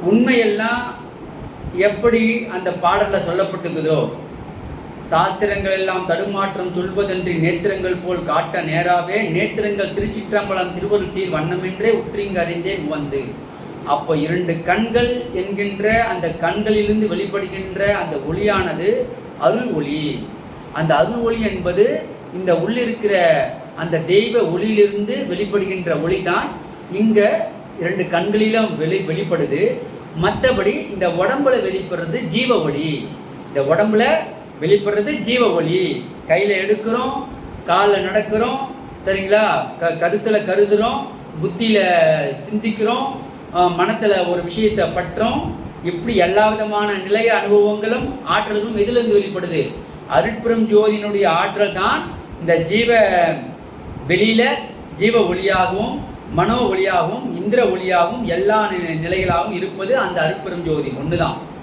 உண்மையெல்லாம் எப்படி அந்த பாடலில் சொல்லப்பட்டிருக்குதோ, சாஸ்திரங்கள் எல்லாம் தடுமாற்றம் சொல்வதன்றி நேத்திரங்கள் போல் காட்ட நேராவே நேத்திரங்கள் திருச்சிற்றம்பலம் திருவருள் சீர் வண்ணமென்றே உற்றிங்கு அறிந்தேன் உவந்து. அப்போ 2 கண்கள் என்கின்ற அந்த கண்களிலிருந்து வெளிப்படுகின்ற அந்த ஒளியானது அருள் ஒளி. அந்த அருள் ஒளி என்பது இந்த உள்ளிருக்கிற அந்த தெய்வ ஒளியிலிருந்து வெளிப்படுகின்ற ஒளி தான் இங்கே 2 கண்களிலும் வெளிப்படுது. மற்றபடி இந்த உடம்புல வெளிப்படுறது ஜீவ ஒளி. இந்த உடம்புல வெளிப்படுறது ஜீவ ஒளி. கையில் எடுக்கிறோம், காலில் நடக்கிறோம், சரிங்களா, கருத்தில் கருதுகிறோம், புத்தியில் சிந்திக்கிறோம், மனத்தில் ஒரு விஷயத்தை பற்றோம். இப்படி எல்லா விதமான நிலைய அனுபவங்களும் ஆற்றல்களும் எதிலிருந்து வெளிப்படுது? அருட்பெரும் ஜோதியினுடைய ஆற்றல் தான் இந்த ஜீவ வெளியில ஜீவ ஒளியாகவும் மனோ ஒளியாகவும் இந்திர ஒளியாகவும் எல்லா நிலைகளாகவும் இருப்பது அந்த அருட்பெரும் ஜோதி ஒன்று தான்.